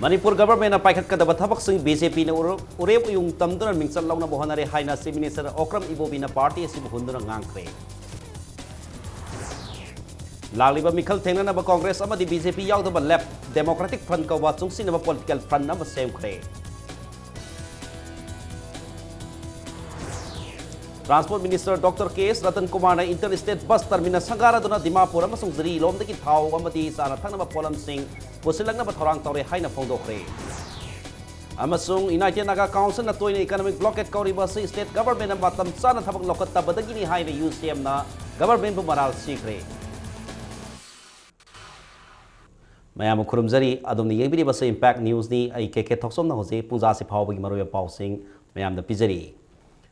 Manipur government paikhat kadaba thabak sing BJP na urep yung tamduna mingsal law na bohanare haina si Minister Okram Ibobina party si hunduna ngangkre. Lagliba mikhal thengna na ba Congress amadi BJP yaudaba left Democratic Front ka watsung sinaba political front na semkre. Transport Minister Dr. K.S. Ratan Kumar na interstate bus terminal sanggara doon na Dimapur amasung zari lom daki thaw amati sa anatang na polam sing pusilang na bathorang tawre hay na pongdokre. Amasung United Naga Council na tuloy na economic blockade kauriba sa state government na matamsa na tabag lokat tabadagi ni hay na UCM na government bumaral sikre. Mayam kurumzari adom ni yegbiri ba sa impact news ni ay keke thoksom na hose pungza si phawbagi maroya pausing mayam da pizari.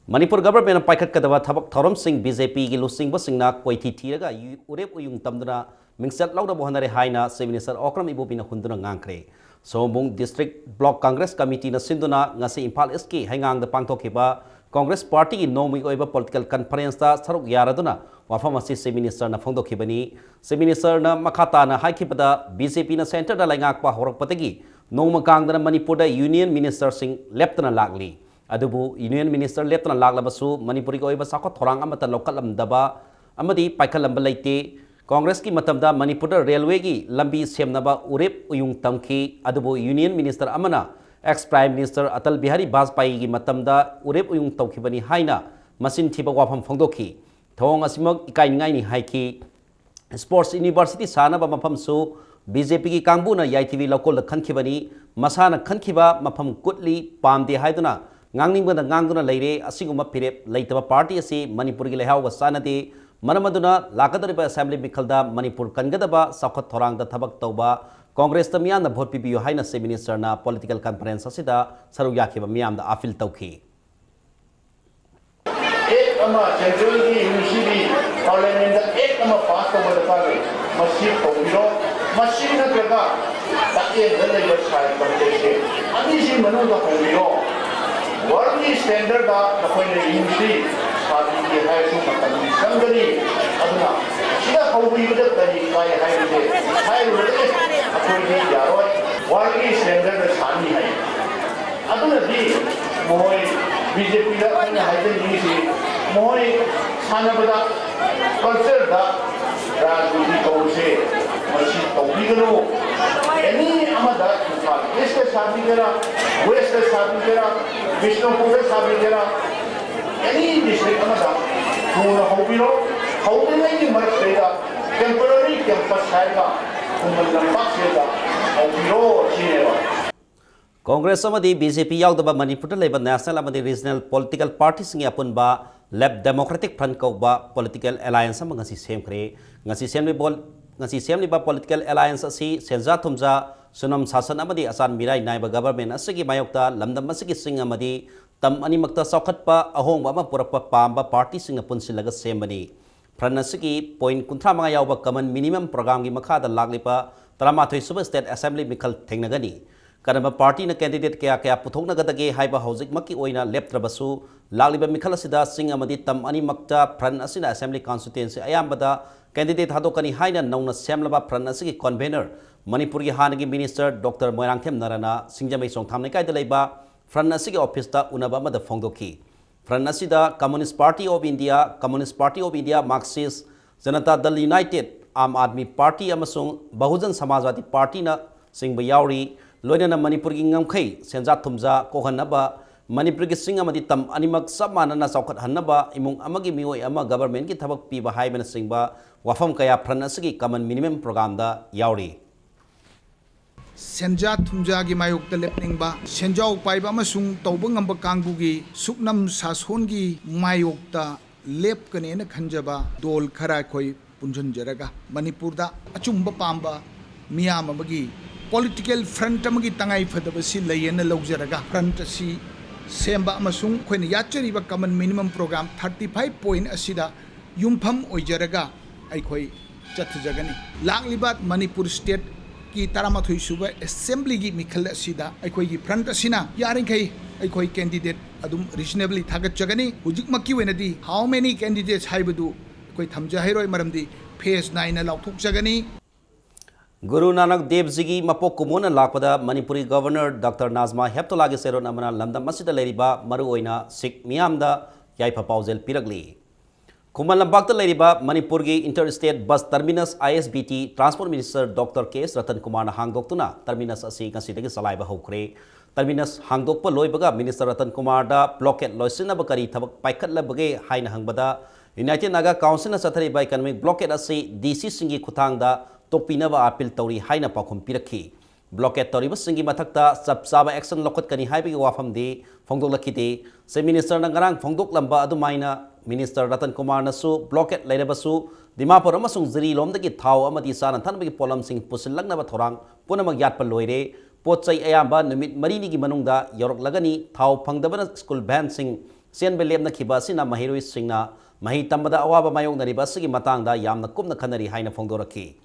Manipur government paikhat kadaba thabak thorom sing BJP gi lusing ba singna koithi thiraga urep uyung tamduna mingsat lawda bohanare haina se Minister Okram Ibobina hunduna ngangkre. Sombung District Block Congress Committee na sinduna ngasi Impal SK hangang da pangthokiba Congress Party gi nomi oiba political conference ta saruk yaraduna wafam asi se Minister na phongdokhibani se Minister na makhata na haikhipada BJP na center da laingak pa horak patagi noma kangdana Manipur da Union Minister sing leptana lagli. Adubu Union Minister leptana laglabasu Manipuri ko iba sakot thorang amata lokalamdaba amadi paikalam balaite Congress ki matamda Manipur railway gi lambi semnaba urep uyung tamki adubu Union Minister amana ex Prime Minister Atal Bihari Vajpayee gi matamda urep uyung tawkhibani haina masin thiba wafam phongdokhi thong asimag ikai ngai ni haiki Sports University sanaba mafam su BJP ki kangbu na YTV lokol khankhibani masana khankhiba mafam kutli pamde haiduna ngangningba ngangduna leire asiguma pirep leitaba party asi Manipur gi lehawga sanade manamaduna lakadariba assembly mikhalda Manipur kangadaba sakhat thorang da thabak tawba Congress ta miyam na vote pibiyo haina se minister na political conference asida saru yakhiba miyam da afil tawkhi ek ama central ki university parliament da ek ama pass ko bada pare masjid ko biro masjid na jaga take dale yo sai bande ani si manu da ko biro world standard da ko ne university साथी के है सो मतलब संगरी अदना सीधा कौवी बदल तरी काय है मुझे है मुझे अकोई भी यारो वर्ल्ड की स्टैंडर्ड सानी है अदना दी मोई बीजेपी दा अपने हाइजन दी सी मोई साना बदा कल्चर दा राजनीति कौशे मशीन कौवी करो एनी अमदा इसके साथी करा वेस्ट के साथी करा विष्णुपुर के साथी करा any district amada thuna hobiro hobinai ni marakeda temporary campus haiga kumandam pakseda hobiro chineva Congress amadi BJP yaudaba Manipur leba national amadi regional political parties ngi apunba left Democratic Front ko ba political alliance am ngasi semkhre ngasi semli ba political alliance asi senja thumja sunam sasan amadi asan mirai naiba government asigi mayokta lamdam asigi sing amadi tam ani makta saukat pa ahong ba purakpa pamba party singa punsilaga sembani pranasiki point kuntra mga yaw ba common minimum program gi makha da laglipa taramathoi suba state assembly mikhal thengnagani kanaba party na candidate kaya puthokna gadage haiba hojik makki oina leptrabasu lagliba mikhal asida sing amadi tam ani makta pran asina assembly constituency ayambada candidate hadokani haina nauna semlaba pran asigi convener Manipur gi hanagi minister Dr. Moirangthem Narana singjamai songthamnai kai da leiba Front Asigi office ta unaba ma da phongdoki Front Asida Communist Party of India Marxist Janata Dal United Aam Aadmi Party amasung Bahujan Samajwadi Party na singba yauri loina na Manipur gi ngamkhai senja thumja kohanaba Manipur gi sing amadi tam animak samana na saukhat hanaba imung amagi mioi ama government gi thabak pi ba haibana singba wafam kaya Front Asigi common minimum program da yauri Senja thumja gi mayok ta lepning ba senjau pai ba masung tawbang amba kangbu gi suknam sason gi mayok ta lep kane na khanjaba dol khara khoi punjan jaraga Manipur da achumba pamba miyam amagi political front amagi tangai phadaba si layena lawjaraga front si semba amasung khoina yachari ba common minimum program 35 point asida yumpham oijaraga ai khoi chathjagani langlibat Manipur state की तारामाथोई सुबह assembly की मिखल असिदा अखोई की front असिना यारिंखै अखोई candidate अदुम reasonably थागत जगनी हुजिक मक्की वेनदी how many candidates हाइबदु अखोई थमजा हैरोय मरमदी phase 9 ना लाउथुक जगनी Guru Nanak Dev Ji gi mapok kumuna lakpada Manipuri Governor Dr. Nazma Heptolagi Seron amana lamdam masida leriba maru oina Sikh miyamda yaifa pausel piragli. Kuman lambakta leriba Manipur gi Interstate Bus Terminus ISBT Transport Minister Dr. K.S. Ratan Kumar na hangdoktuna terminus asi ngasidagi salaiba hokre. Terminus hangdokpa loibaga Minister Ratan Kumar da blockade loisinaba kari thabak paikhatlabage haina hangbada United Naga Council na sathariba economic blockade asi DC singi khutangda tokpinaba appeal tauri haina pakhum pirakhi. Blockade tauri singi mathakta sabsaba action lokot kani haibagi wafam de phongdok lakhite se minister na ngarang phongdok lamba adumaina Minister Ratan Kumar nasu blockade laidabasu Dimapur amasung ziri lomdagi thau amadi sana thanbagi polam sing pusillagnaba thorang punamak yatpa loire pochai ayamba numit marini gi manungda yorok lagani thau phangdabana school van sing sen belem na khiba sina mahiroi singna mahi tambada awaba mayong nariba sigi matangda yamna kumna khanari haina phongdoraki.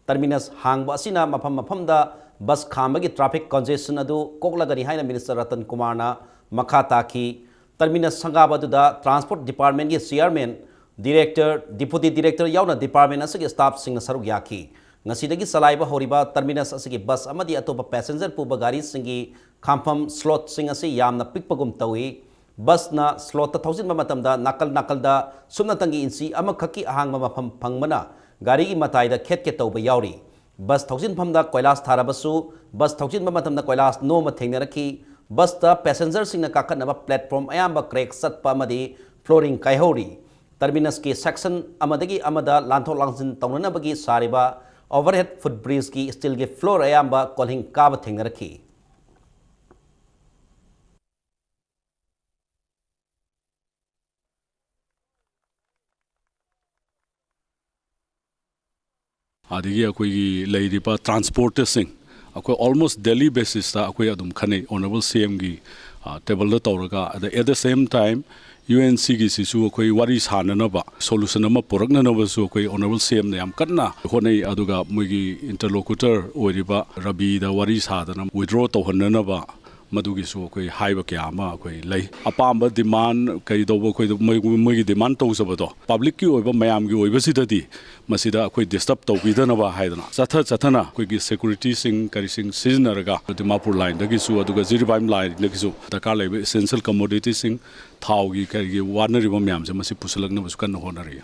Terminus hangba asina mafam-mafamda bus khambagi traffic congestion adu koklagani haina Minister Ratan Kumar na makha taki. Terminus sangaba aduda Transport Department gi Chairman, Director, Deputy Director yauna Department asigi staff sing na sarug yaki. Ngasidagi salaiba horiba terminus asigi bus amadi atopa passenger puba gari singi khampham slot sing asi yamna pikpagum tawi. Bus na slot ta thousand matamda nakal da sumna tangi insi ama khaki ahang mafam phangmana gari gi matai da khet ke tauba yauri. Bus thousand phamda koilas tharabasu bus thousand matamda koilas no ma thengnaraki. Bus ta passenger sing na kakatnaba platform ayamba crack satpa amadi flooring kaihori. Terminus ki section amadagi amada lanthok langsin taunanabagi sariba overhead footbridge ki steel ge floor ayamba kolhing kaba thengnaraki. adigi akoi leiripa transportation akoi almost daily basis ta akoi adum khane honorable cm gi table da tawraga at the same time UNC gi sisu akoi wari sanana ba solution ama porakna na su akoi honorable cm ne am kanna honai aduga mugi interlocutor oiriba rabi da wari sadana withdraw tawhanna ba madugi su akoi haiba kya ama akoi lei apamba demand kai do akoi mugi demand tawsabado public ki oiba mayam gi oiba sidadi masida akoi disturb tawbidana ba haidana chathana akoi gi security sing kari sing siznaraga Dimapur line dagi su aduga Ziribaim line dagi su dakar lei essential commodity sing thau gi kari gi warner riba mayam se masi pusalagna basu kan honari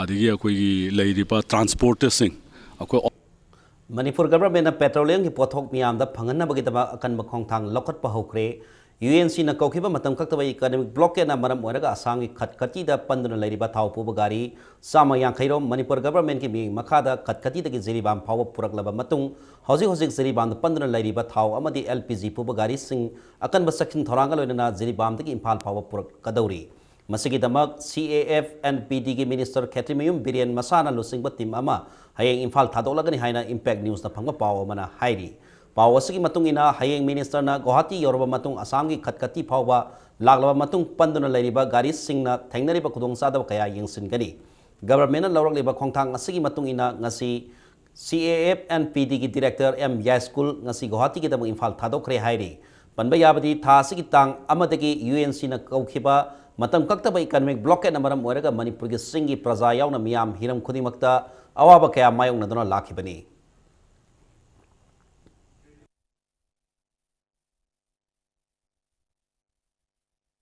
adigi akoi gi leiripa transportation akoi Manipur government na petroleum ki pothok miyam da phanganna bagi taba akan bakhong thang lokot pa hokre UNC na kaukiba matam kakta bai economic blockade na maram oraga asam ki khatkati da panduna lairiba thau pu bagari sama yang khairo Manipur government ki mi makhada khatkati da ki Ziribam phawa puraklaba matung hojik Ziribam da panduna lairiba thau amadi LPG pu bagari sing akan basakin thoranga loina Ziribam da ki Imphal phawa purak kadauri masigi damak CAF and PD ki minister Khetrimayum Birian masana lusingba team ama hayeng Imphal thadolagani haina impact news na phangba paw mana hairi paw asigi matung ina hayeng minister na Guwahati yorba matung Assam gi khatkati phawba laglaba matung panduna lairiba gari singna thengnariba khudong sadaba kaya yengsingani government na lawragliba khongthang asigi matung ina ngasi CAF and PD ki director M Yaskul ngasi Guwahati ki damu Imphal thadokre hairi panba yabadi tha asigi tang amadagi UNC na kaukhiba matam kaktaba economic blockade na maram oiraga Manipur gi singi praja yauna miyam hiram khudimakta awaba kaya mayong na dona lakhibani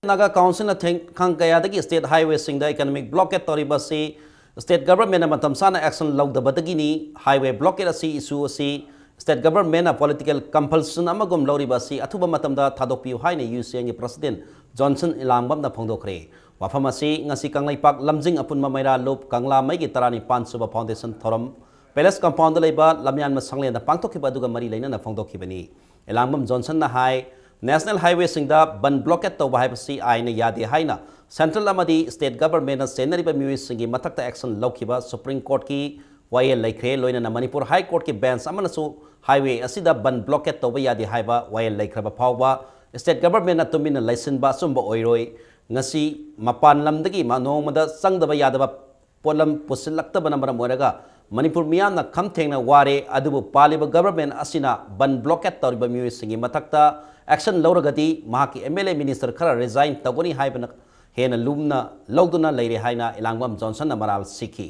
Naga Council na khang kaya dagi state highway sing da economic blockade toriba si state government na matam sana action lawdabadagi ni highway blockade asi issue asi state government na political compulsion amagom lawriba si athuba matam da thadokpiu haina UCN gi president Johnson Ilangbam na phongdokre wafam asi ngasi kanglaipak lamjing apun mamaira lop kangla mai gi tarani pansuba foundation thoram palace compound laiba lamyan ma sangle na pangtokhiba duga mari leina na phongdokhibani Ilangbam Johnson na hai national highway singda ban blockade to bahai pasi aina yade haina central amadi state government na senariba mui singi matakta action lokhiba supreme court ki YL laikre loina na Manipur high court ki bench amanasu highway asida ban blockade to yade haiba YL laikraba phawba state government na tumina license ba sumba oiroi ngasi mapan lamdagi manongmada sangdaba yadaba polam pusilaktaba na maram oiraga Manipur miyam na khamthengna ware adubu paliba government asina ban blockade tawriba mui singi matakta action lawragati mahaki MLA minister khara resign tagoni haibana hena lumna lawduna leire haina Ilangbam Johnson na maral sikhi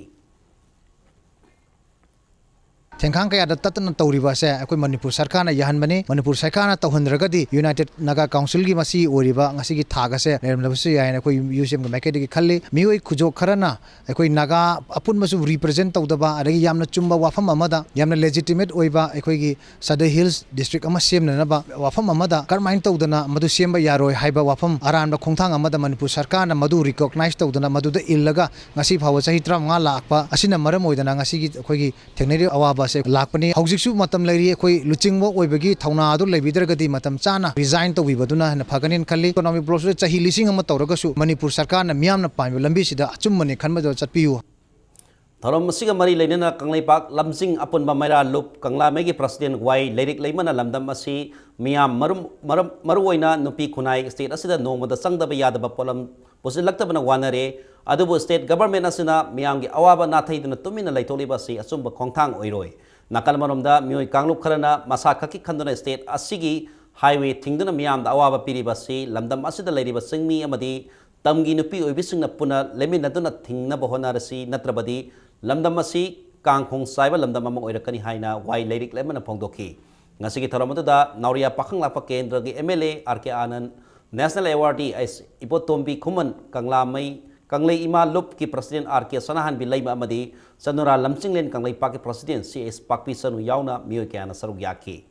thengkhang kaya da tatna tawriba se akoi Manipur sarkar na yahan bani Manipur sarkar na tawhandragadi United Naga Council gi masi oriba ngasi gi thaga se lermlabusu yaina akoi UCM ga maikedi gi khalli mioi khujo kharana akoi naga apun masu represent tawdaba adagi yamna chumba wafam amada yamna legitimate oiba akoi gi Sadai Hills district ama semna na ba wafam amada karmain tawdana madu semba yaroi haiba wafam aran ba khongthang amada Manipur sarkar na madu recognize tawdana madu da illaga ngasi phawa sahi 35 lakpa asina maram oidana ngasi gi akoi gi thekneri awaba se lakpani hojiksu matam lairi akoi luchingbo oibagi thauna adu leibidragadi matam chana resign tawibaduna na phaganin khalli economic process chahi lising ama tawragasu Manipur sarkar na miyamna paimi lambi sida achummani khanbado chatpiyu Tharom masiga mari leinana Kanglaipak lamjing apun bamaira lup Kanglamegi president wai leirik leimana lamdam asi miyam maruoina nupi khunai state asida nongmada sangdaba yadaba polam pusilaktabana wanare adubu state government asina miyamgi awaba nathaiduna tumina laitoliba si asumba khongthang oiroi nakal maromda mioi Kanglup kharana masa khaki khanduna state asigi highway thingduna miyamda awaba piriba si lamdam asida leiriba singmi amadi tamgi nupi oibisingna puna leminaduna thingnaba honarasi natrabadi lamdam asi kangkhong saiba lamdam ama oirakani haina wai leirik lemana phongdokhi ngasigi tharamatuda Nauria Pakhanglafa Kendragi MLA RK Anand National Awardee as Ipotombi Khuman Kanglei Ima Lup ki President RK Sanahan Bilaima amadi Sanura Lamchinglen Kanglei Pak President CS Pakpi Sanu yauna mioi kayana sarug yaki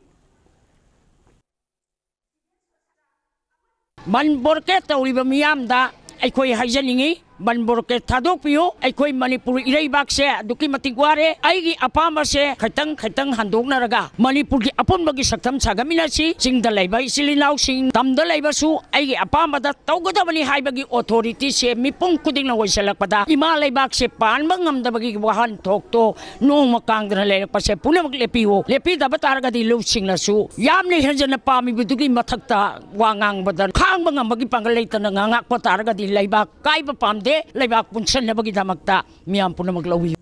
Manborke tawriba miyamda aikoi haijaningi Manborke thadokpiyo aikoi Manipur ireibak se duki matigware aigi apama se khaitang handoknaraga Manipur gi apunbagi saktham sagamina si singda leiba isilinau sing tamda leiba su aigi apama da tawgadabani haibagi authority se mipung kuding na hoisalakpada ima leibak se panba ngamdabagi wahan thokto nongma kangdana leirakpa se punamak lepiwo lepi daba taragadi lu singna su yamne henjana pami bidugi mathakta wangang badan khangba ngambagi pangal leitana ngangakpa taragadi leibak kaiba pamde leibak punsan na bagi damakta miyam puna maglawi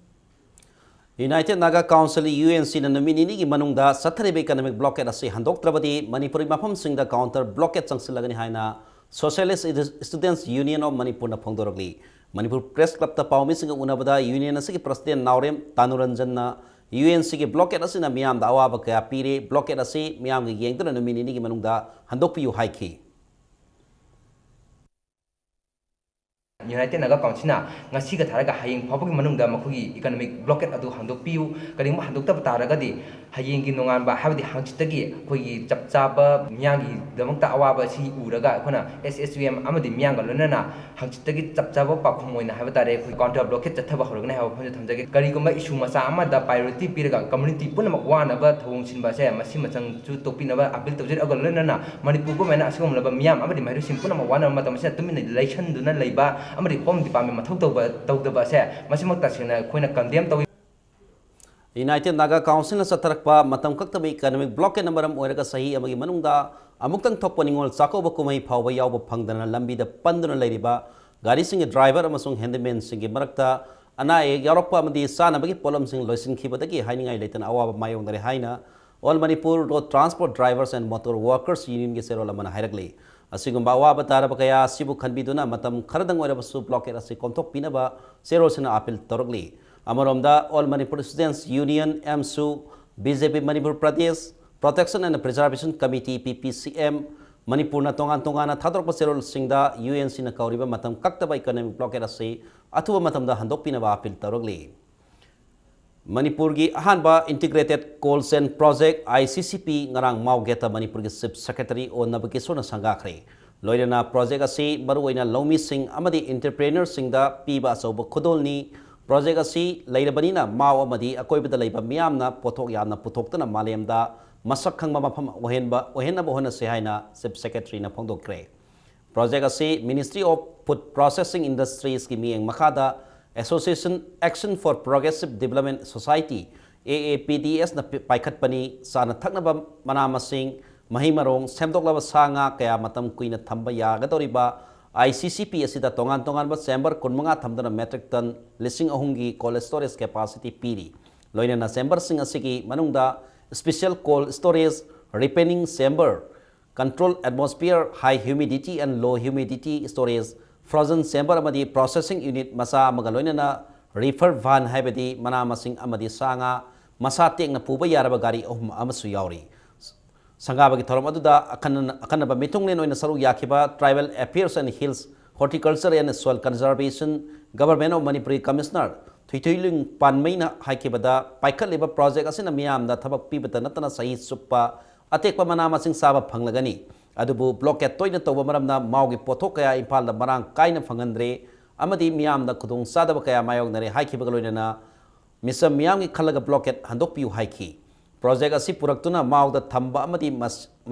United Naga Council UNC na nominee gi manungda satharibe economic blockade ase handoktrabadi Manipuri mafam singda counter blockade changsilagani haina Socialist Students Union of Manipur na phongdoragli Manipur Press Club ta pawmi singa unabada union ase gi president Naurem Tanuranjan na UNC gi blockade ase na miyam da awaba kaya pire blockade ase miyam gi yengtana nominee gi manungda handokpiyu haiki United Naga Council ngasi ka tharaga hayeng phobagi manungda makhoi economic blockade adu handokpiu karingma handokta taragadi hayeng gi nongan ba habdi hangchitagi khoi chapchaba myangi damakta awaba si uraga khona SSUM amadi myanga lonana hangchitagi chapchaba pakhomoina habatare khoi counter blockade chathaba horogna haba phonja thamjage kariguma issue masa amada priority piraga community punamak wana ba thong sinba se masi machang chu topinaba appeal tawjir agol lonana Manipur ko mena asum laba myam amadi mairu simpuna wana matam se tumina election duna leiba amadi home department mathau tawdaba se masimak tasina khoina condemn tawi United Naga Council na satharakpa matam kaktaba economic blockade na maram oiraga sahi amagi manungda amuktang thokpa ningol chakoba kumai phawba yawba phangdana lambida panduna leiriba gari sing driver amasung handyman sing marakta ana yaroppa amadi sanabagi polam sing loisin khibadagi hainingai leitana awaba mayongdare haina All Manipur Road Transport Drivers and Motor Workers Union gi serola mana hairagli asigumba awaba taraba kaya sibu khanbiduna matam kharadang oirabasu blockade ase konthok pinaba serosina appeal torogli Amaromda All Manipur Students Union MSU BJP Manipur Pradesh Protection and Preservation Committee PPCM Manipur na tongan thadorpa serol singda UNC na kauriba matam kaktaba economic blockade ase athuba matamda handokpinaba appeal torogli Manipur gi ahanba integrated coal seam project ICCP ngarang maugeta Manipur gi chief secretary onnabaki sona sangakhre loirana project ase maruoina lomi sing amadi entrepreneur singda piba asoba khodolni project asi leirabanina mau amadi akoibada leiba miyamna pothok yamna puthokna malemda masak khangba mafam ohenna bohona se haina chief secretary na phongdokre project asi Ministry of Food Processing Industries ki mieng makhada Association Action for Progressive Development Society AAPDS na paikhatpani sana thaknaba manamasing mahimarong semdoklaba sanga kaya matam kuina thamba yagadoriba ICCP asida tongan ba chamber kunmanga thamdana metric ton lising ahungi cold storage capacity piri loina na chamber sing asigi manungda special cold storage repenning chamber control atmosphere high humidity and low humidity storage frozen chamber amadi processing unit masa amagaloina na reefer van haibadi mana masing amadi sanga masa tekna puba yaraba gari ahum amasu yauri sangabagi thorom aduda akanaba mitunglen oina saru yakiba Tribal Affairs and Hills Horticulture and Soil Conservation Government of Manipuri Commissioner Thuithuiling Panmaina haikibada paikhaleba project asina miyamda thabak pibata natana sahi suppa atekpa mana masing saba phanglagani adubu blockade toina toba maramna maugi pothok kaya impal da marang kaina phangandre amadi miyamda khudung sadaba kaya mayognare haikibaga loinana misam miyamgi khalaga blockade handokpiu haiki project asi puraktuna mauda thamba amadi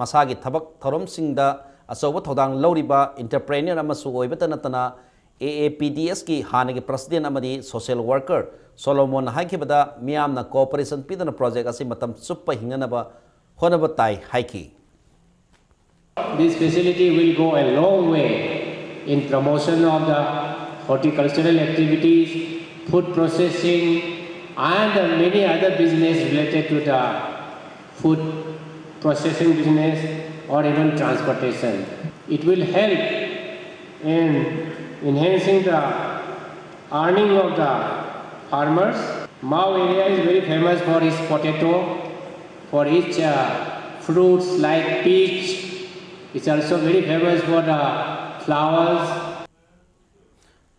masagi thabak thorom singda asoba thodang loriba entrepreneur amasu oibata natana AAPDS ki hanagi president amadi social worker Solomon haikibada miyamna cooperation pidana project asi matam suppa hinganaba honaba tai haiki. This facility will go a long way in promotion of the horticultural activities, food processing, and many other business related to the food processing business or even transportation. It will help in enhancing the earning of the farmers. Mau area is very famous for its potato, for its fruits like peach. It's also very famous for the flowers.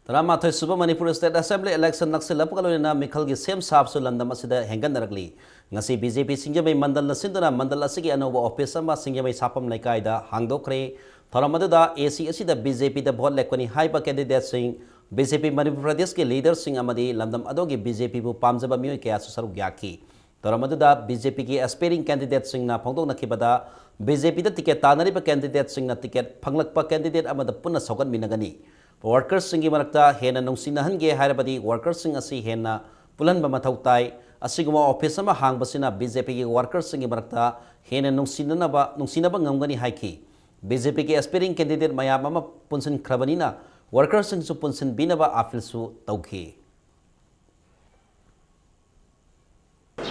Taramathoy Suba Manipur State Assembly election naksilapkalona Mikhalgi same sabsu landam asida henganaragli ngasi BJP Singjamai mandal na sinduna mandal asigi anoba office ama Singjamai sapam laikai da hangdokre tharamadada AC asida BJP da vote lekwani haiba candidate sing BJP Manipur Pradesh ke leader sing amadi landam adogi BJP bu pamjaba mioi kaya susaru gyaki tharamadada BJP ki aspiring candidate sing na phongdok nakibada BJP da ticket tanari ba candidate sing na ticket phanglakpa candidate amada punna sogan minagani workers singi marakta hena nungsinahange hairabadi workers sing asi hena pulanba mathau tai asiguma office ama hangbasina BJP ki workers singi marakta hena nungsinaba ngamgani haiki BJP ki aspiring candidate mayam ama punsin khrabanina workers sing su punsin binaba afil su tauki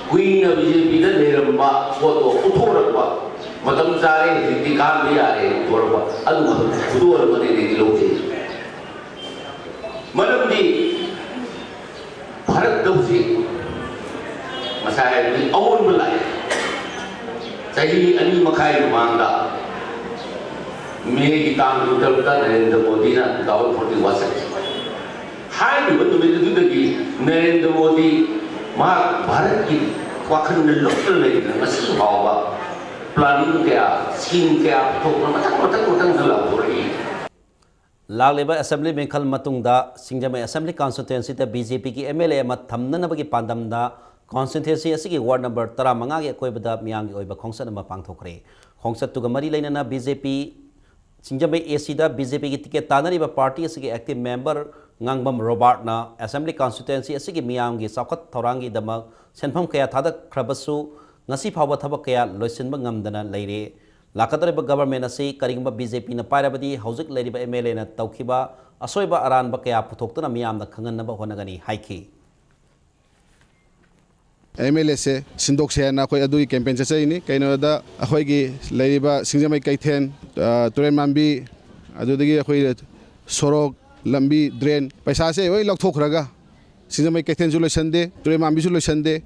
Queen BJP da neramba photo uthorakwa matam sare ditikam bi are uthorakwa adu uthorakwa de loke Madam di Bharat Dausi Masaya di awal mulai Sahi ani makai mangda Meri kita ambil Narendra Modi na 2041 Hai di betul betul lagi Narendra Modi mah Bharat ki wakan lokal lagi masih bawa planning kaya scheme kaya tu macam dalam boleh Lagleba Assembly Mekhal Matungda Singjamai Assembly Constituency da BJP ki MLA ma thamnanabagi pandamda constituency asigi ward number 35 gi koibada miyangi oiba khongsat ama pangthokre khongsat tuga mari lainana BJP Singjamai AC da BJP ki ticket tanari ba party asigi active member ngangbam Robert na Assembly Constituency asigi miyangi sakhat thorangi dama senpham kaya thadak khrabasu ngasi phawba thabak kaya loisinba ngamdana leire Lakadariba government asi karigba BJP na pairabadi haujik leriba MLA na taukiba asoiba aranba kaya puthokta na miyamna khanganaba honagani haiki MLA se sindok se na khoi adui campaign cha chaini kaino da akhoi gi leriba Singjamai kaithen turen mambi adudagi akhoi sorok lambi drain paisa se oi lokthokraga Singjamai kaithen ju loisande turen mambi ju loisande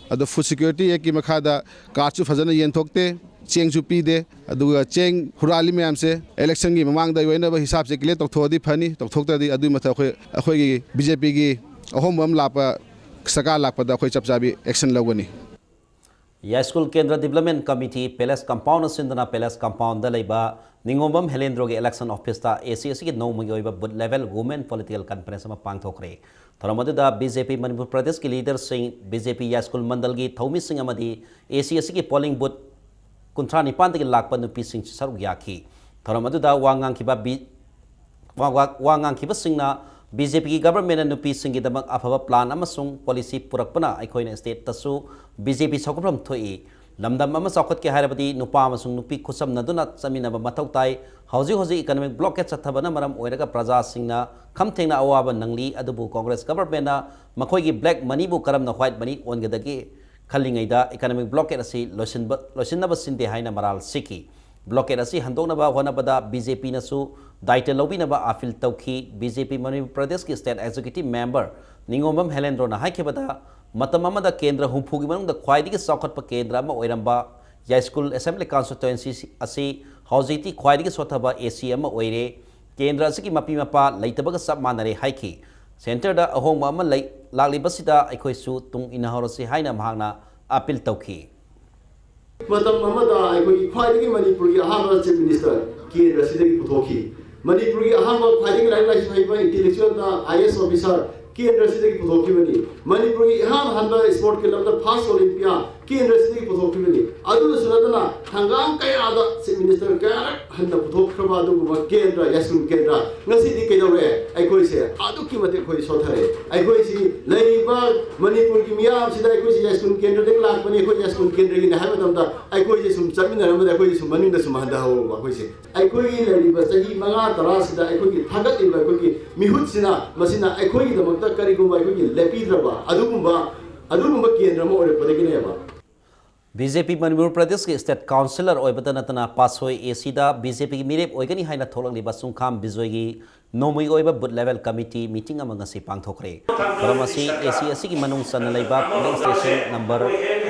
ado food security ek ki makhada card chu phajana yenthokte cheng chu pi de aduga cheng hurali myam se election gi mamang da yoina ba hisab se kile tok thodi phani tok thokta di adu matha khoi gi BJP gi ahom bam lapa saka lakpa da khoi chapchabi action lawani Ya School Kendra Development Committee Palace Compound Sindana Palace Compound da leiba Ningombam Helendro gi election office ta ACS gi no mugi oiba booth level women political conference ma pangthokre thoramadu da BJP Manipur Pradesh ki leader sing BJP Ya School Mandal gi Thomi Singh amadi ACS gi polling booth Kuntra Nipan tagi lakpa nupi sing saruk yaki thoramadu da wangang kiba singna BJP ki government nupi singi damak afaba plan amasung policy purakpana aikoina state tasu BJP sokopram thoi lamdam ama sokot ke harabadi nupa amasung nupi khusam naduna chamina ba mathau tai hoji economic blockage chathabana maram oiraga praja singna khamthengna awaba nangli adubu congress government na makhoi gi black money bu karamna white money ongadagi khalingaida economic blockade asi loisinba sinde haina maral siki blockade asi handoknaba honabada BJP nasu daita lobinaba afil tauki BJP Manipur Pradesh ki state executive member Ningombam Helendro na haikebada matam amada kendra humpugi manungda khwaidigi saukhatpa kendra ama oiramba Yai School Assembly Constituency asi hauziti khwaidigi sothaba AC ama oire kendra asigi mapi mapa leitabaga sab manare haiki center da ahong ama lakli basida aikoi su tung inahorosi haina mahangna appeal tauki matam amada aikoi khwaidigi Manipuri ahama chief minister kendra sidagi puthokhi Manipuri ahama khwaidigi lai haiba intellectual da IS officer Kendra sidagi puthokhi bani Manipuri ahama hanba sport ke lamda first Olympia Kendra sidagi puthokhi bani adu sunadana hangam kaya ada chief minister ka hanna puthokhraba adu ma Kendra yasun Kendra ngasi di kaidore aikoi se adu ki mate khoi sothare aikoi si laiba Manipur ki miyam sida aikoi si yasun Kendra dek lak bani aikoi yasun Kendra gi haiba damda aikoi je sum chamina ramada aikoi sum maning da sum handa hawo aikoi se aikoi laiba sahi manga tara sida aikoi ki thagat iba aikoi ki mihut sina masina aikoi gi damakta karigumba aikoi ki lepidraba adugumba kendra ma ore padagine ba BJP Manipur Pradesh ke State Councillor oibata natana pasoi AC da BJP ki mirep oigani haina tholangli basungkham bijoy gi nomui oiba booth level committee meeting amang asi pangthokre karamasi AC asi ki manung san leiba polling station number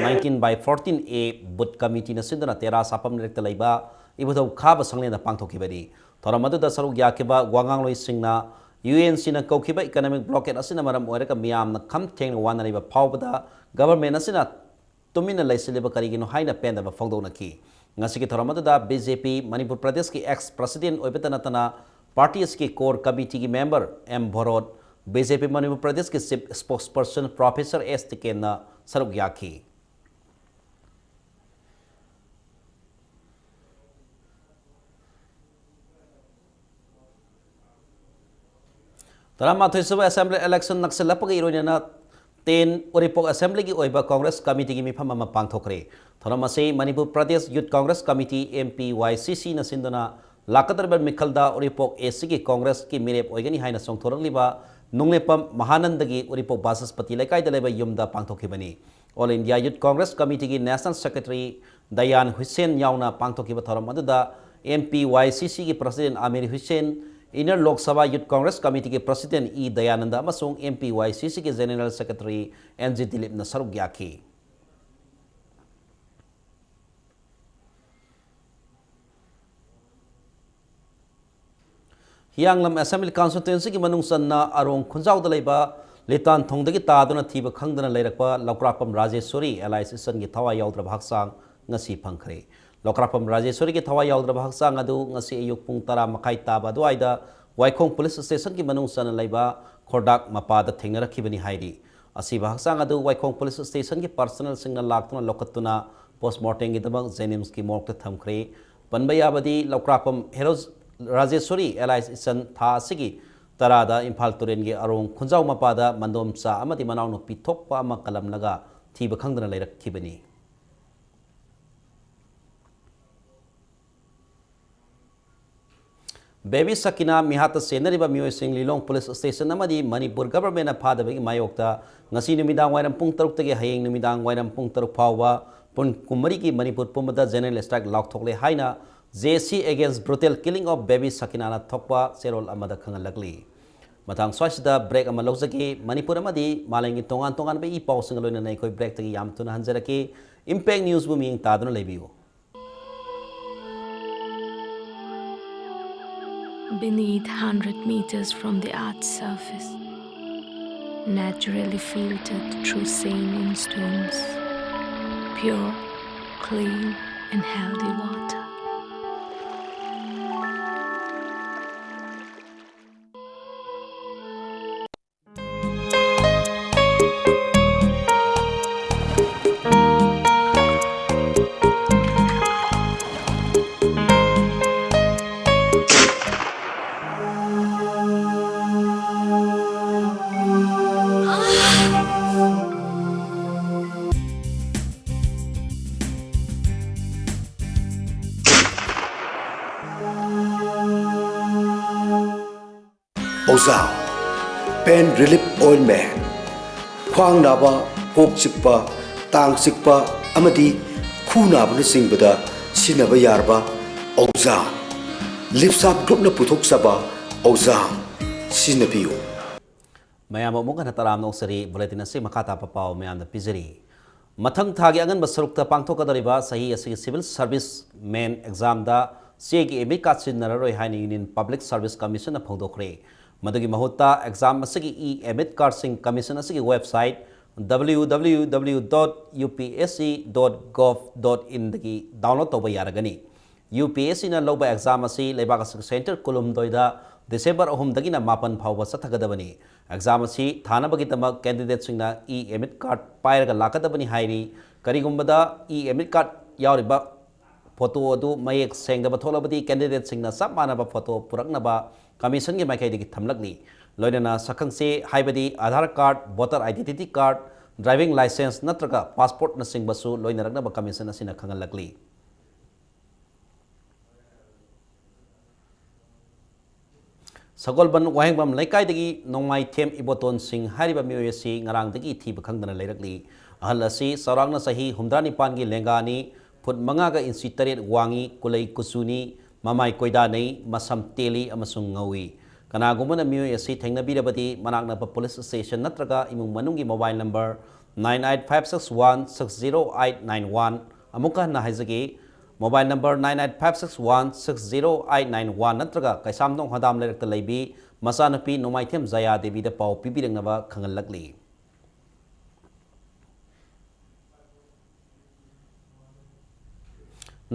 19/14A booth committee na sindana tera sapam rekta leiba ibutau khaba sangle na pangthokibani thoramadu da saruk yakiba wangangloi singna UNC na kaukiba economic blockade asina maram oiraka miyam na kham thengna wana leiba phawbada government asina tumina laisiliba karigino haina pendaba fogdonaki ngasiki thoramada BJP Manipur Pradesh ki ex president oibeta natana party ki core committee ki member M Bharot BJP Manipur Pradesh ki chief spokesperson Professor S Tiken na saruk yaki tarama thoisaba assembly election nakselapagi iroina 10 Oripok Assembly ki oiba Congress Committee ki mifam ama pangthokre thoramase Manipur Pradesh Youth Congress Committee MPYCC na sindona lakatarba mikhalda Oripok AC ki Congress ki mirep oigani haina songthoraliba nunglepam Mahanandagi Oripok Basaspati laikai daleba yumda pangthokibani All India Youth Congress Committee ki National Secretary Dayan Hussain yauna pangthokiba thoramadada MPYCC ki President Amir Hussain Inner Lok Sabha Youth Congress Committee ke President E Dayananda amasung MPYCC ke General Secretary NG Dilip na saruk yaki Hianglam Assembly Constituency ki manung sanna arong khunjau dalaiba letan thongdagi taduna thiba khangdana leirakpa Lokrapam Rajeshwari Alliance Isan ki thawa yaudra bhaksang ngasi phangkhre Lokrapam Rajeshwari ki thawa yaudra bhaksang adu ngasi ayuk pung 10 makai taba duaida Waikong Police Station ki manung sana laiba Khordak mapada thengnarakibani hairi asi bhaksang adu Waikong Police Station ki personal singna laktuna lokatuna postmortem gi dabang Jenims ki morgue thamkhre panbayabadi Lokrapam Heroes Rajeshwari Alliance Isan tha asigi tarada Imphal Turen gi arong khunjau mapada mandomsa amati manau no pithokpa ama kalam laga thiba khangdana leirakibani Baby Sakina Mihata Senariba Mio Sing Lilong Police Station Namadi Manipur Government Padabagi Mayokta Ngasi Numidang Wainam Pung Taruk Tage Haying Numidang Wainam Pung Taruk Pawa Pun Kumariki Manipur Pumada General Strike Lok Thokle Haina JC against brutal killing of baby Sakina na Thokpa Serol Amada Kangalagli Matang Swashda break Amalozaki Manipur Amadi Malangi Tongan Be Pau Singalona Naikoi break Tagi Yam Tuna Hanzaraki Impact News Booming Tadano Lebiu Beneath 100 meters from the Earth's surface, naturally filtered through saline stones, pure, clean, and healthy water. Oza Pain Relief Ointment Khwang naba kok chikpa tang chikpa amadi khu naba na singbada sinaba yarba Oza Lipsap group na puthok saba Oza sinabiyo mayam amuk na taram no sari bulletin ase makata papao mayam da pizari mathang thagi angan basarukta pangthokadariba sahi asigi civil service main exam da CG emit card sinararoi haini Union Public Service Commission na phongdokre madugi mahutta exam asigi emit card sing commission asigi website www.upsc.gov.in dagi download toba yaragani UPSC na loba exam asi leibak asig center kolum doida December 3 dagi na mapan phawba sathagadabani exam asi thanabagi tamak candidate singna emit card pairaga lakadabani hairi karigumbada emit card yauriba photo adu mayek sengdaba tholabadi candidate singna sab manaba photo puraknaba commission gi maikaidagi thamlakli loinana sakhangse haibadi Aadhaar card voter identity card driving license natraga passport na singbasu loinaraknaba commission asina khangalakli Sagolban wahengbam laikai dagi nongmai them iboton sing hariba mioy si ngarang dagi thiba khangdana leirakli ahal asi sarangna sahi 65 gi lengani phut manga ga inchi taret wangi kulai kusuni mamai koida nei masam teli amasung ngawi kanagumana mioy asi thengna birabadi manakna pa police station natraga imung manungi mobile number 9856160891 amuka na haizagi Mobile number 9856160891 natraga kaisamdong hadam lerakta laibi masanapi nomaithem Zaya Devi da pau pibirangaba khangalakli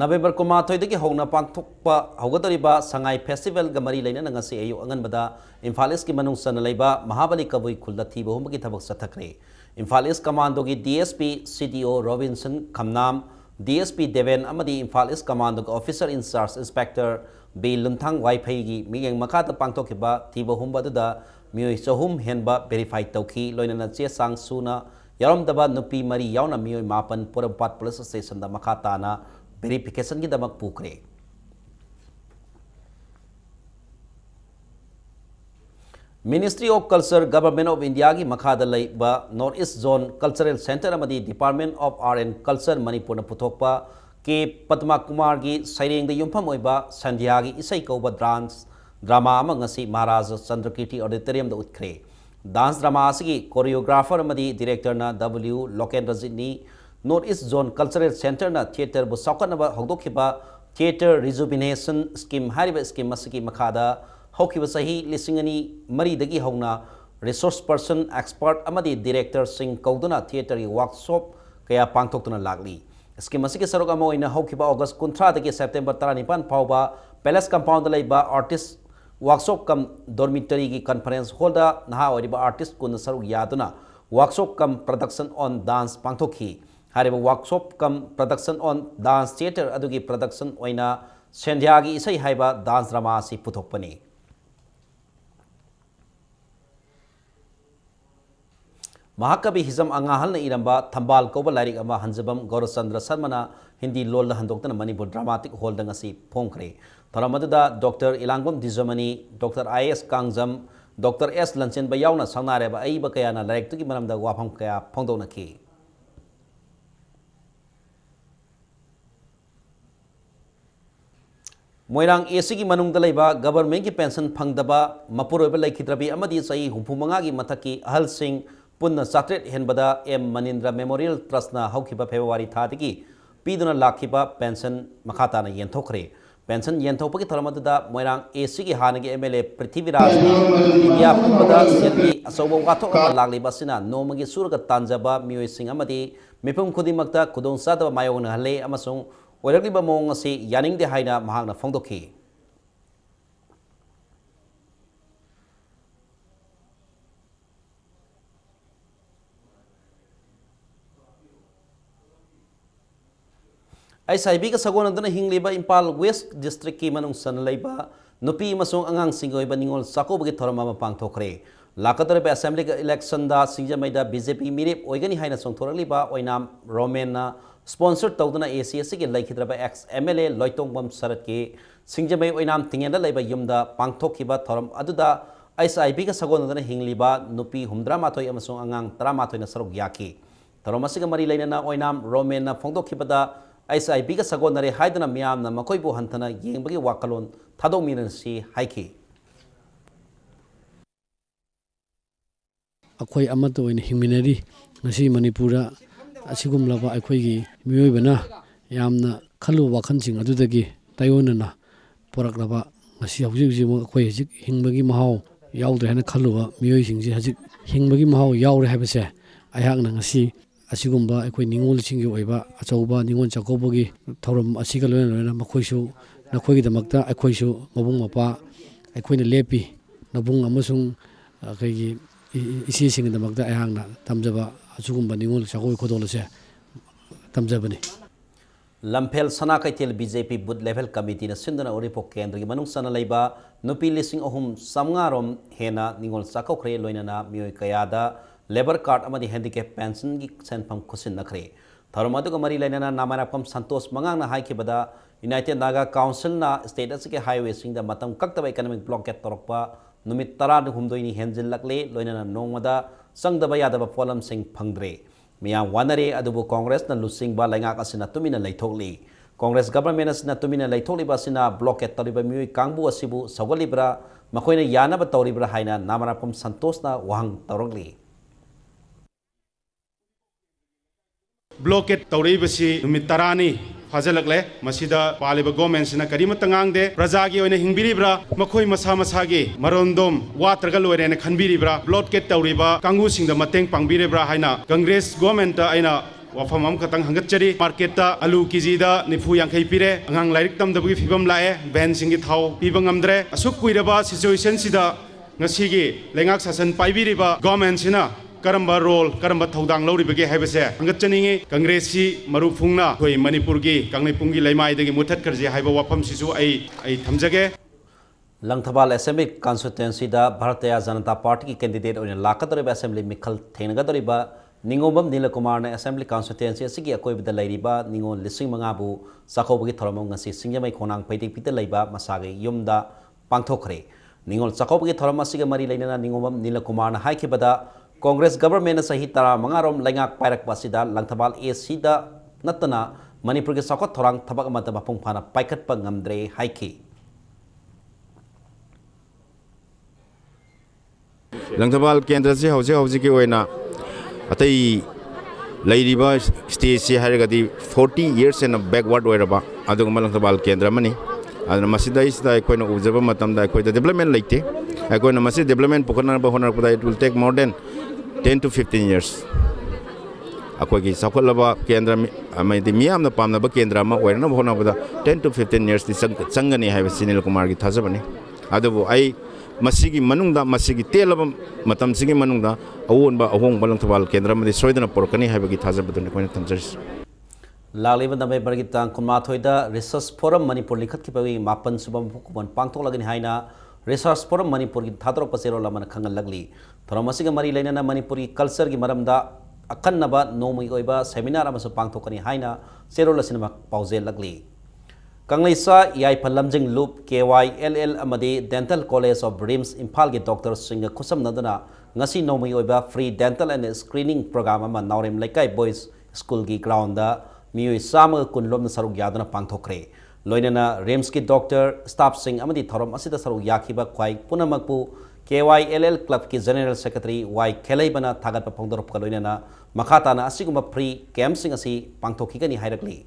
November kuma thoidagi hogna pangthokpa hogadariba Sangai Festival ga mari laina ngasi ayu anganbada Imphal East ki manung sana laiba Mahabali Kabui khulda thiba humagi thabak sathakre Imphal East Commando gi DSP CDO Robinson Khamnam DSP Deven amadi Imphal East Commando Officer in Charge Inspector B Lunthang Wifi gi migeng makata pangthokiba thiba humba da mioi chahum henba verify tawki loinana che sang suna yaramdaba nupi mari yauna mioi mapan Porapat Police Station da makata na verification gi damak pukre Ministry of Culture Government of India ki makhada laiba North East Zone Cultural Center amadi Department of Art and Culture Manipur na puthokpa ke Padma Kumar gi saireng da yumpham oiba Sandhya gi isai kauba dance drama ama ngasi Maharaj Chandrakirti Auditorium da utkre dance drama asigi choreographer amadi director na W Lokendra Jitni North East Zone Cultural Center na theater bu saukatnaba hogdokhiba theater rejuvenation scheme hariba scheme asigi makhada haukiba sahi lisingani mari dagi hauna resource person expert amadi director sing kauduna theater gi workshop kaya pangthoktuna lagli scheme asigi sarok ama oina haukiba August 13 dagi September 19 phawba Palace compound laiba artist workshop kam dormitory gi conference hall da naha oriba artist kun sarok yaduna workshop kam production on dance pangthokhi hariba workshop kam production on dance theater adugi production oina Sandhya gi isai haiba dance drama si puthokpani Mahakabi Hizam Angahal na iramba Thambal Koba Lairik ama Hanjabam Gaurachandra Sarmana Hindi lol da handoktana Manipur Dramatic Hall da ngasi phongkre tharamadada Dr. Ilangom Dijamani Dr. IS Kangjam Dr. S Lanchen ba yauna sangnare ba ai ba kaya na laik tu ki manamda wafam kaya phongdona ki Moirang AC ki manung dalaiba government ki pension phangdaba mapuroi ba laikhidrabi amadi sahi 35 gi mathaki ahal sing punna satret henbada M Manindra Memorial Trust na haukiba February thadagi piduna lakhiba pension makhata na yenthokre pension yenthopagi tharamadada Moirang AC ki hanagi MLA Prithviraj India pumbada seti asoba wathok lagliba sina nomagi surga tanjaba mioi sing amadi mipum khudimakta kudong sadaba mayong halle amasung oiragliba mong asi yaningde haina mahakna phongdokhi SIB ka sagonadana hingliba Impal West District ki manung sanlaiba nupi masung angang singoiba ningol sakobagi thorama pangthokre lakatore assembly election da singjamaida BJP mirip oigani haina songthoraliba oinam Romena sponsor tawduna ACS ki laikhidraba ex MLA Loitongbam Sarat ki singjamai oinam tingenda laiba yumda pangthokhiba thoram aduda SIB ka sagonadana hingliba nupi 18 amasung angang 13 na sarok yaki tharomasiga mari lainana oinam Romena phongdokhibada SIB ka sagonare haidana miyamna makoibu hantana yengbagi wakalon thadongminan si haiki ꯑꯩꯈꯣꯏ ꯑꯃꯠꯇ ꯑꯣꯏꯅ ꯍꯤꯡꯃꯤꯟꯅꯔꯤ ꯉꯁꯤ ꯃꯅꯤꯄꯨꯔꯗ ꯑꯁꯤꯒꯨꯝꯂꯕ ꯑꯩꯈꯣꯏꯒꯤ ꯃꯤꯑꯣꯏꯕꯅ ꯌꯥꯝꯅ ꯈꯜꯂꯨꯕ ꯋꯥꯈꯜꯁꯤꯡ ꯑꯗꯨꯗꯒꯤ ꯇꯥꯏꯑꯣꯟꯅꯅ ꯄꯨꯔꯛꯂꯕ ꯉꯁꯤ ꯍꯧꯖꯤꯛ ꯑꯩꯈꯣꯏ ꯍꯧꯖꯤꯛ ꯍꯤꯡꯕꯒꯤ ꯃꯍꯥꯎ ꯌꯥꯎꯗ꯭ꯔꯦ ꯍꯥꯏꯅ ꯈꯜꯂꯨꯕ ꯃꯤꯑꯣꯏꯁꯤꯡꯁꯤ ꯍꯧꯖꯤꯛ ꯍꯤꯡꯕꯒꯤ ꯃꯍꯥꯎ ꯌꯥꯎꯔꯦ ꯍꯥꯏꯕꯁꯦ ꯑꯩꯍꯥꯛꯅ ꯉꯁꯤ ꯑꯁꯤꯒꯨꯝꯕ ꯑꯩꯈꯣꯏ ꯅꯤꯡꯉꯣꯜꯁꯤꯡꯒꯤ ꯑꯣꯏꯕ ꯑꯆꯧꯕ ꯅꯤꯡꯉꯣꯜ ꯆꯥꯛꯀꯧꯕꯒꯤ ꯊꯧꯔꯝ ꯑꯁꯤꯒ ꯂꯣꯏꯅꯅ ꯃꯈꯣꯏꯁꯨ ꯅꯈꯣꯏꯒꯤꯗꯃꯛꯇ ꯑꯩꯈꯣꯏꯁꯨ ꯃꯕꯨꯡ ꯃꯧꯄ꯭ꯋꯥ ꯑꯩꯈꯣꯏꯅ ꯂꯦꯞꯄꯤ ꯅꯕꯨꯡ ꯑꯃꯁꯨꯡ ꯑꯩꯈꯣꯏꯒꯤ ꯏꯆꯦꯁꯤꯡꯒꯤꯗꯃꯛꯇ ꯑꯩꯍꯥꯛꯅ ꯇꯝꯖꯕ ꯑꯁꯤꯒꯨꯝꯕ ꯅꯤꯡꯉꯣꯜ ꯆꯥꯛꯀꯧꯕ ꯈꯨꯗꯣꯜ ꯑꯁꯦ ꯇꯝꯖꯕꯅꯤ ꯂꯝꯐꯦꯜ ꯁꯅꯥ ꯀꯩꯊꯦꯜ ꯕꯤꯖꯦꯄꯤ ꯕꯨꯠ ꯂꯦꯚꯦꯜ ꯀꯃꯤꯇꯤꯅ ꯁꯤꯟꯗꯨꯅ ꯎꯔꯤꯄꯣꯛ ꯀꯦꯟꯗ꯭ꯔꯒꯤ ꯃꯅꯨꯡ ꯆꯟꯅ ꯂꯩꯕ ꯅꯨꯄꯤ 3,300 ꯔꯣꯝ ꯍꯦꯟꯅ ꯅꯤꯡꯉꯣꯜ ꯆꯥꯛꯀꯧꯈ꯭ꯔꯦ ꯂꯣꯏꯅꯅ ꯃꯤꯑꯣꯏ ꯀꯌꯥꯗ ꯂꯦꯕꯔ ꯀꯥꯔꯗ ꯑꯃꯗꯤ ꯍꯦꯟꯗꯤꯀꯦꯞ ꯄꯦꯟꯁꯟꯒꯤ ꯁꯦꯟꯐꯝ ꯈꯨꯠꯁꯤꯟꯅꯈ꯭ꯔꯦ ꯊꯧꯔꯝ ꯑꯗꯨꯒ ꯃꯔꯤ ꯂꯩꯅꯅ ꯅꯥꯃꯥꯏꯔꯥꯛꯐꯝ ꯁꯟꯇꯣꯁ ꯃꯉꯥꯡꯅ ꯍꯥꯏꯈꯤꯕꯗ ꯌꯨꯅꯥꯏꯇꯦꯗ ꯅꯥꯒꯥ ꯀꯥꯎꯟꯁꯤꯜꯅ ꯁ꯭ꯇꯦꯠ ꯑꯁꯤꯒꯤ ꯍꯥꯏꯋꯦꯁꯤꯡꯗ ꯃꯇꯝ ꯀꯛꯇꯕ ꯏꯀꯣꯅꯣꯃꯤꯛ ꯕ꯭ꯂꯣꯀꯦꯠ ꯇꯧꯔꯛꯄ ꯅꯨꯃꯤꯠ 12 ꯍꯦꯟꯖꯤꯜꯂꯛꯂꯦ ꯂꯣꯏꯅꯅ ꯅꯣꯡꯃꯗ ꯆꯪꯗꯕ ꯌꯥꯗꯕ ꯄꯣꯠꯂꯝꯁꯤꯡ ꯐꯪꯗ꯭ꯔꯦ ꯃꯤꯌꯥꯝ ꯋꯥꯅꯔꯦ ꯑꯗꯨꯕꯨ ꯀꯣꯡꯒ꯭ꯔꯦꯁꯅ ꯂꯨꯆꯤꯡꯕ ꯂꯩꯉꯥꯛ ꯑꯁꯤꯅ ꯇꯨꯃꯤꯟꯅ ꯂꯩꯊꯣꯛꯂꯤ ꯀꯣꯡꯒ꯭ꯔꯦꯁ ꯒꯚꯔꯟꯃꯦꯟꯠ ꯑꯁꯤꯅ ꯇꯨꯃꯤꯟꯅ ꯂꯩꯊꯣꯛꯂꯤꯕ ꯑꯁꯤꯅ ꯕ꯭ꯂꯣꯀꯦꯠ ꯇꯧꯔꯤꯕ ꯃꯤꯑꯣꯏ ꯀꯥꯡꯕꯨ ꯑꯁꯤꯕꯨ ꯁꯧꯒꯠꯂꯤꯕ꯭ꯔꯥ ꯃꯈꯣꯏꯅ ꯌꯥꯅꯕ ꯇꯧꯔꯤꯕ꯭ꯔꯥ ꯍꯥꯏꯅ ꯅꯥꯃꯥꯔꯥꯛꯐꯝ ꯁꯟꯇꯣꯁꯅ ꯋꯥꯍꯪ ꯇꯧꯔꯛꯂꯤ ꯕ꯭ꯂꯣꯀꯦꯠ ꯇꯧꯔꯛꯏꯕꯁꯤ ꯅꯨꯃꯤꯠ 10ꯅꯤ ꯐꯥꯖꯤꯜꯂꯛꯂꯦ ꯃꯁꯤꯗ ꯄꯥꯜꯂꯤꯕ ꯒꯣꯔꯃꯦꯟꯠꯁꯤꯅ ꯀꯔꯤꯃꯠꯇ ꯉꯥꯡꯗꯦ ꯄ꯭ꯔꯖꯥꯒꯤ ꯑꯣꯏꯅ ꯍꯤꯡꯕꯤꯔꯤꯕ꯭ꯔꯥ ꯃꯈꯣꯏ ꯃꯁꯥ ꯃꯁꯥꯒꯤ ꯃꯔꯣꯟꯗꯣꯝ ꯋꯥꯠꯇ꯭ꯔꯒ ꯂꯣꯏꯔꯦꯅ ꯈꯟꯕꯤꯔꯤꯕ꯭ꯔꯥ ꯕ꯭ꯂꯣꯀꯦꯠ ꯇꯧꯔꯤꯕ ꯀꯥꯡꯕꯨꯁꯤꯡꯗ ꯃꯇꯦꯡ ꯄꯥꯡꯕꯤꯔꯤꯕ꯭ꯔꯥ ꯍꯥꯏꯅ ꯀꯪꯒ꯭ꯔꯦꯁ ꯒꯣꯔꯃꯦꯟꯠꯇ ꯑꯩꯅ ꯋꯥꯐꯝ ꯑꯃꯈꯛꯇꯪ ꯍꯪꯒꯠꯆꯔꯤ ꯃꯥꯔꯀꯦꯠꯇ ꯑꯂꯨ ꯀꯦꯖꯤꯗ 40-50 ꯄꯤꯔꯦ ꯑꯉꯥꯡ ꯂꯥꯏꯔꯤꯛ ꯇꯝꯗꯕꯒꯤ ꯐꯤꯕꯝ ꯂꯥꯛꯑꯦ ꯚꯦꯟꯁꯤꯡꯒꯤ ꯊꯥꯎ ꯄꯤꯕ ꯉꯝꯗ꯭ꯔꯦ ꯑꯁꯨꯛ ꯀꯨꯏꯔꯕ ꯁꯤꯆꯨꯋꯦꯁꯟꯁꯤꯗ ꯉꯁꯤꯒꯤ ꯂꯩꯉꯥꯛ ꯁꯥꯁꯟ ꯄꯥꯏꯕꯤꯔꯤꯕ ꯒꯣꯔꯃꯦꯟꯠꯁꯤꯅ karamba role karamba thodang lauribage haibase hangatchaningi congress si marufungna khoi manipurgi kanglaipungi laimaidagi muthat karje haiba wafam sisu ai thamjage Langthabal Assembly constituency da Bharatiya Janata Party ki candidate oina lakadoriba assembly mikhal thengnagadoriba Ningobam Nilakumar na assembly constituency asigi akoibda lairiba ningon lising mga bu sakobagi thoramong ngasi singjamai khonang paitik pita laiba masage yumda pangthokre ningol sakobagi thoram asiga mari lainana Ningobam Nilakumar na haikibada Congress government na sahi tara mangarom laingak pairak pasida Langthabal AC da natana Manipur ki sakot thorang thabak amata mapung phana paikat pa ngamdre haiki Langthabal Kendra se hauji ki oina atai lairiba stage se haragadi 40 years and backward oiraba aduguma Langthabal Kendra mani adna masida isda koina ujaba matamda koida development laite koina masi development pokana ba honar pada it will take more than 10 to 15 years akogi sakolaba kendra amai di miyam na pamna ba kendra ma oirna ba honar pada 10 to 15 years di sangani haiba Sinil Kumar gi thajabani adubu ai masigi manungda masigi telaba matam sigi manungda awon ba ahong balang Langthabal Kendra madi soidana porkani haibagi thajabadun koina thamjaris Lagliba Namai Bargitang Kumathoida Research Forum Manipur likhat kipawi mapan subam hukuman pangtok lagani haina Research Forum Manipur gi thadrok pasero lamana khangal lagli thoramasiga mari lainana Manipuri culture gi maramda akannaba nomui oiba seminar amasu pangthokani haina serol asinama pauze lagli Kanglaisa Yai Palamjing Loop KYLL Amadi Dental College of Rims Imphal gi Dr. Singh Khusam Nadana ngasi nomui oiba free dental and screening program ama Naurim Laikai Boys School gi ground da mioi sama kunlom na saruk yadana pangthokre loinana Rims ki doctor staff sing amadi thorom asida saruk yakhiba khwai punamakpu KYLL club ki general secretary Y Khelai bana thagat pa phongdorop ka loinana makhata na asiguma free camp sing asi pangthokhi gani hairakli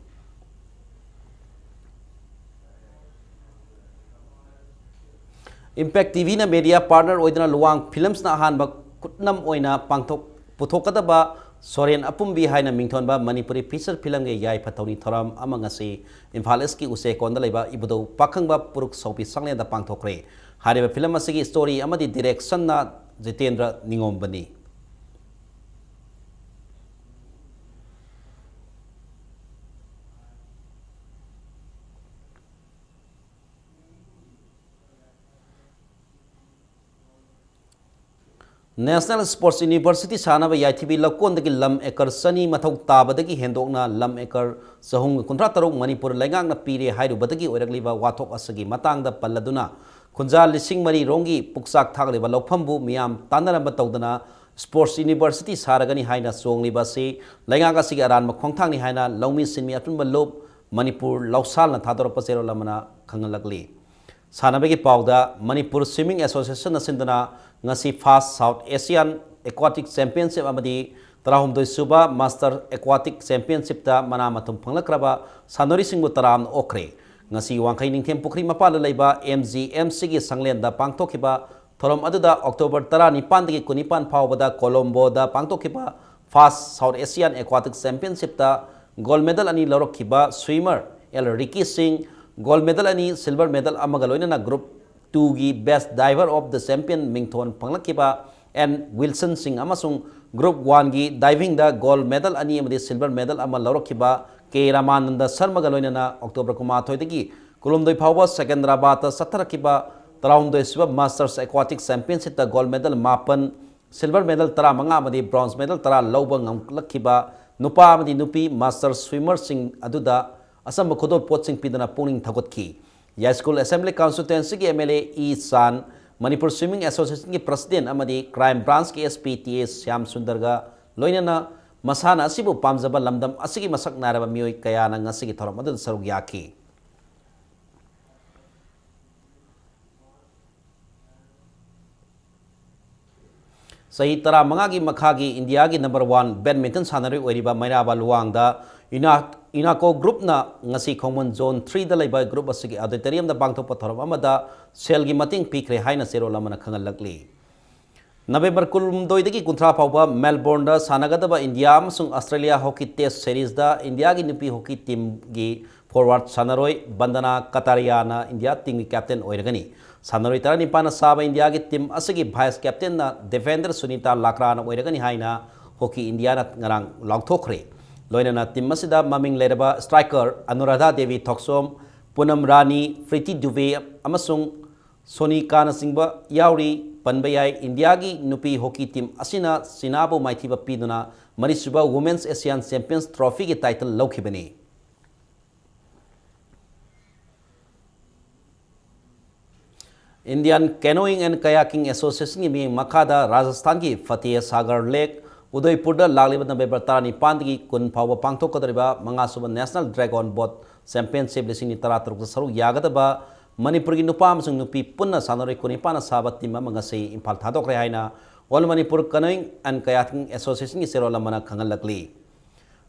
Impact TV na media partner oidana luwang films na ahan ba kutnam oina pangthok puthokadaba Soren Apumbi haina mingthonba Manipuri feature film ge yai phathoni thoram amangasi Imphal East ki use konda leiba ibudo pakhangba puruk sopi sangle da pangthokre hariba film asigi story amadi direction na Jitendra Ningombani National Sports University Sanaba YTB Lakondagi Lam Ekar Sani Mathau Tabadagi Hendokna Lam Ekar Sahung Kontratarok Manipur Lengang na Pire Hairu Badagi Oragliba Watok Asagi Matang da Paladuna Kunja Lising Mari Rongi Puksak Tagliba Lokpambu Miam Tanaramba Tawdana Sports University Saragani Haina Songli Basi Lengaga Sigaran Makongtang ni Haina Longmi Sinmi Atun Balop Manipur Lausal na Thador Pasero Lamana Kangalagli Sanabagi Pauda Manipur Swimming Association na Sindana ngasi Fast South Asian Aquatic Championship amadi tarahumdoi suba Master Aquatic Championship ta mana matum phanglakraba sanori singbu taram okre ngasi wangkai ningthem pukri mapala leiba MGMC gi sanglenda pangtokhiba thorom aduda October 19 dagi 19 phawbada Colombo da pangtokhiba First South Asian Aquatic Championship ta gold medal ani lorokhiba swimmer El Ricky Singh gold medal ani silver medal amaga loinana group 2 gi best diver of the champion mingthon phanglakiba and Wilson Singh amasung group 1 gi diving da gold medal ani amadi silver medal ama lorokhiba K Ramananda Sharma ga loinana October 19 dagi Kolomdoi phawba Secunderabad ta satharakiba tarahumdoi suba Masters Aquatic Championship ta gold medal 8 silver medal 15 amadi bronze medal 10 lawba ngamlakhiba nupa amadi nupi master swimmer sing aduda asam khodol pot sing pidana puning thagotki Ya School Assembly Constituency ki MLA E San Manipur Swimming Association ki president amadi crime branch ki SPTA Syam Sundarga loinana masana asibu pamjaba lamdam asigi masak naraba mioi kaya na ngasigi thoram adu sarug yaki Sahi tara mangagi makhagi India gi number 1 badminton sanari oiriba Mairaba Luangda Inako group na ngasi Khongmon zone 3 da laiba group asigi auditorium da bangthok pathoram amada sel gi mating pikre haina sero lamana khangalakli November 12 dagi kunthra phawba Melbourne da sanagadaba India amasung Australia hockey test series da India gi nupi hockey team gi forward sanaroi Bandana Kataria na India team gi captain oiragani Sanaroi tara nipana saba India ki team asagi vice captain na defender Sunita Lakra na oiragani haina hockey India na ngarang longthokre loina na team masida maming leraba striker Anuradha Devi Thoksom Punam Rani Priti Duve amasung Soni Kana Singba yauri panbayai India ki nupi hockey team asina sinabu maithiba piduna Manisuba Women's Asian Champions Trophy ki title laukhibani Indian Canoeing and Kayaking Association ki ming makada Rajasthan ki Fateh Sagar Lake Udaipur da lagliba November 19 gi kun phawba pangthokadriba mangasuba National Dragon Boat Championship lising ni 13 saru yagadaba Manipur gi nupa amsung nupi punna sanori kunipana saba team mangasei Imphal thadokre haina All Manipur Canoeing and Kayaking Association ki serola mana khangalakli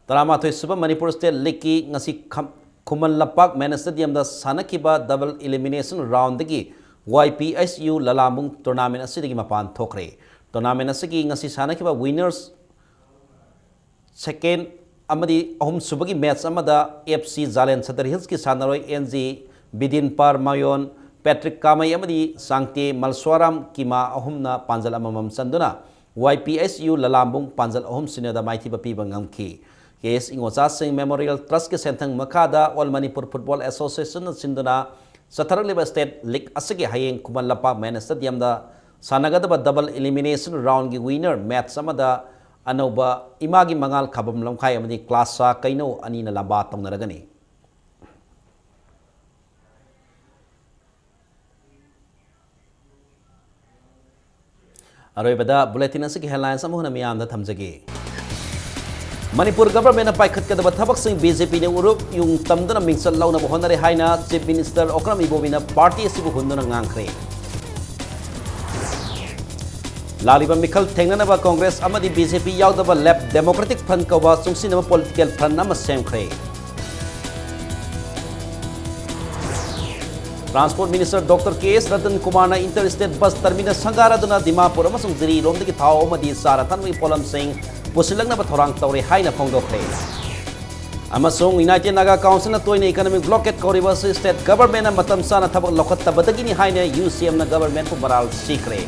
Taramathoi suba Manipur State League ki ngasi Khuman Lapak Men Stadium da sanakiba double elimination round gi YPSU Lalambung tournament asidi mapan thokre tournament asigi ngasi sanakiba winners second amadi ahum subagi match amada FC Jalen Sadar Hills ki sanaroi NG Bidin Par Mayon Patrick Kamai amadi Sangte Malswaram kima ahumna panjal amamam sanduna YPSU Lalambung panjal ahum sinada maithiba piba ngamki KS Ingocha Singh Memorial Trust ke sentang makada All Manipur Football Association sinduna Satharagliba State League asagi hayeng Khuman Lapak Men Stadium da sanagadaba double elimination round gi winner match samada anoba imagi mangal khabam lamkhai amadi class sa kaino ani na lamba tongnaragani Aroibada bulletin asigi headlines amuhna miyam da thamjagi Manipur government paikhat kadaba thabak sing BJP ne urup yung tamdana mingsal launa bohonare haina Chief Minister Okram Ibobina party asibu hunduna ngangkhre Laliba Mikhal Thengnanaba Congress amadi BJP yaudaba Left Democratic Front kawa chungsinaba political front nama semkhre Transport Minister Dr. K.S. Ratan Kumar na interstate bus terminus sangaraduna Dimapur amasung Ziri romdagi thao amadi Sarathanwi Polam Singh pusilang na bathorang tawri haina phongdokre amasung United Naga Council na toina economic blockade koriba state government na matam sana thabak lokhat tabadagini haina UCM na government ko baral sikre